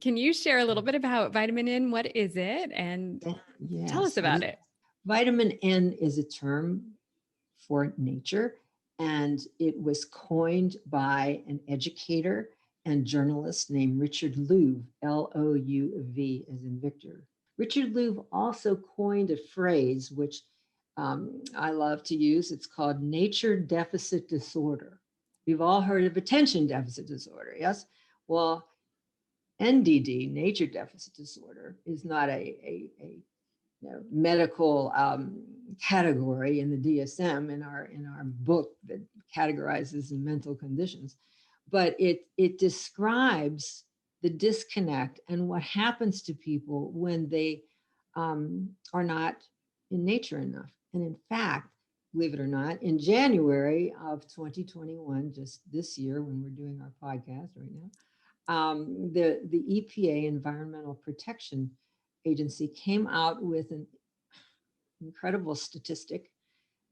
Can you share a little bit about vitamin N? What is it? And tell us Yes, about it. vitamin N is a term for nature, and it was coined by an educator and journalist named Richard Louv, Louv, as in Victor. Richard Louv also coined a phrase which I love to use. It's called nature deficit disorder. We've all heard of attention deficit disorder, yes? Well, NDD, nature deficit disorder, is not a medical category in the DSM in our book that categorizes mental conditions, but it describes the disconnect and what happens to people when they are not in nature enough. And in fact, believe it or not, in January of 2021, just this year when we're doing our podcast right now, the EPA, Environmental Protection Agency, came out with an incredible statistic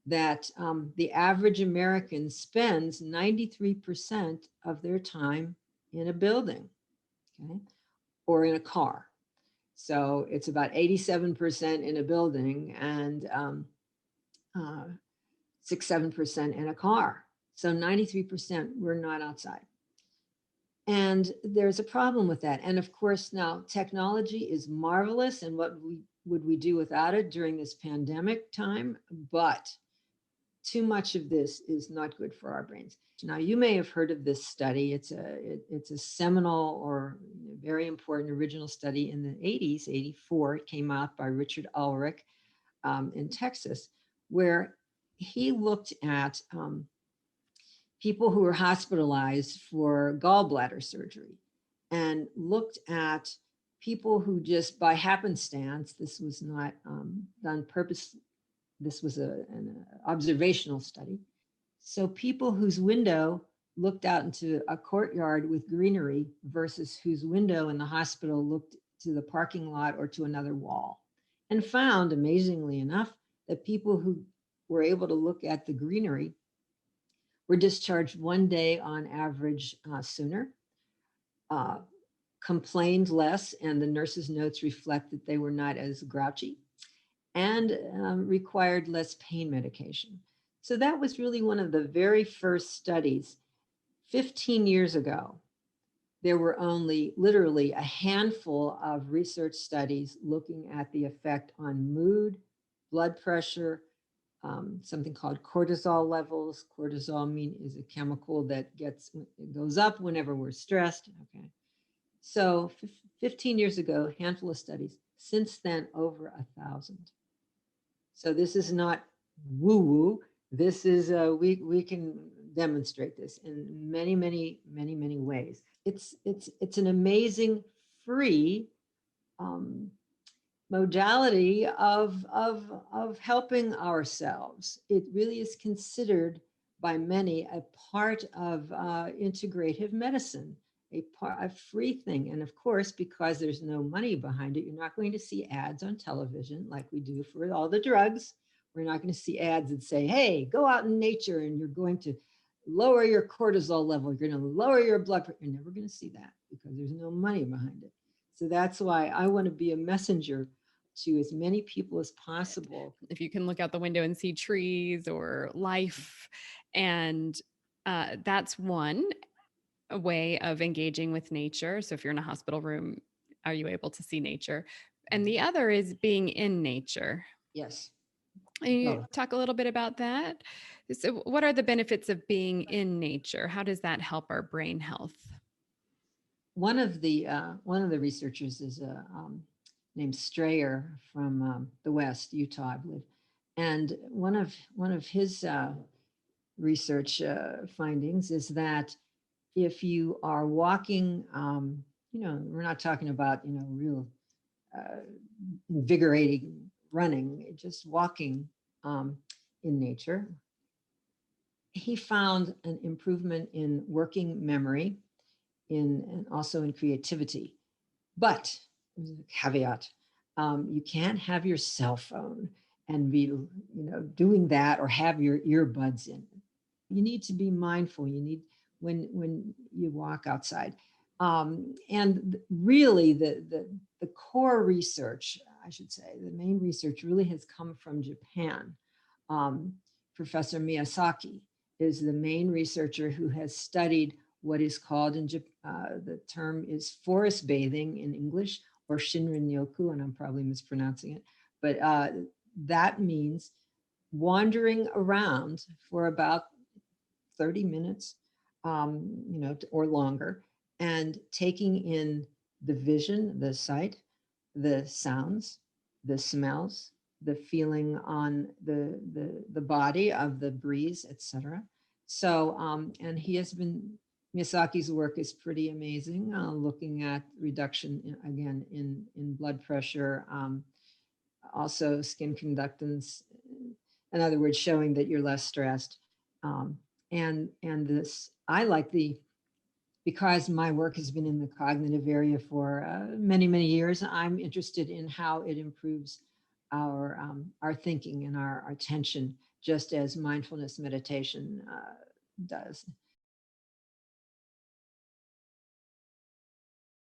that the average American spends 93% of their time in a building, okay, or in a car. So it's about 87% in a building and 6-7% in a car. So 93% we're not outside. And there's a problem with that. And of course, now technology is marvelous, and what would we do without it during this pandemic time? But too much of this is not good for our brains. Now, you may have heard of this study. It's a seminal or very important original study in the 80s, 84. It came out by Richard Ulrich in Texas, where he looked at people who were hospitalized for gallbladder surgery and looked at people who just by happenstance, this was not done purposely, this was an observational study. So people whose window looked out into a courtyard with greenery versus whose window in the hospital looked to the parking lot or to another wall, and found, amazingly enough, that people who were able to look at the greenery were discharged one day on average sooner, uh, complained less, and the nurse's notes reflect that they were not as grouchy, and required less pain medication. So that was really one of the very first studies. 15 years ago, there were only literally a handful of research studies looking at the effect on mood, blood pressure, something called cortisol levels. Cortisol is a chemical that goes up whenever we're stressed. Okay, so 15 years ago, a handful of studies. Since then, over 1,000. So this is not woo woo. This is we can demonstrate this in many ways. It's an amazing free um, modality of helping ourselves. It really is considered by many a part of integrative medicine, a free thing. And of course, because there's no money behind it, you're not going to see ads on television like we do for all the drugs. We're not going to see ads that say, hey, go out in nature and you're going to lower your cortisol level. You're going to lower your blood pressure. You're never going to see that because there's no money behind it. So that's why I want to be a messenger to as many people as possible. If you can look out the window and see trees or life, and that's one way of engaging with nature. So if you're in a hospital room, are you able to see nature? And the other is being in nature. Yes. Can you Oh, talk a little bit about that? So what are the benefits of being in nature? How does that help our brain health? one of the researchers is named Strayer from the West, Utah, I believe, and one of his research findings is that if you are walking, we're not talking about real uh, invigorating running, just walking in nature. He found an improvement in working memory, and also in creativity. But there's a caveat: you can't have your cell phone and be doing that or have your earbuds in. You need to be mindful. You need when you walk outside. Really, the core research, I should say, the main research really has come from Japan. Um, Professor Miyazaki is the main researcher who has studied what is called the term is forest bathing in English, or Shinrin Yoku, and I'm probably mispronouncing it, but that means wandering around for about 30 minutes, or longer, and taking in the vision, the sight, the sounds, the smells, the feeling on the body of the breeze, etc. So, and Miyazaki's work is pretty amazing, looking at reduction again in blood pressure, also skin conductance. In other words, showing that you're less stressed. Um, and this, I like because my work has been in the cognitive area for many years. I'm interested in how it improves our thinking and our attention, just as mindfulness meditation does.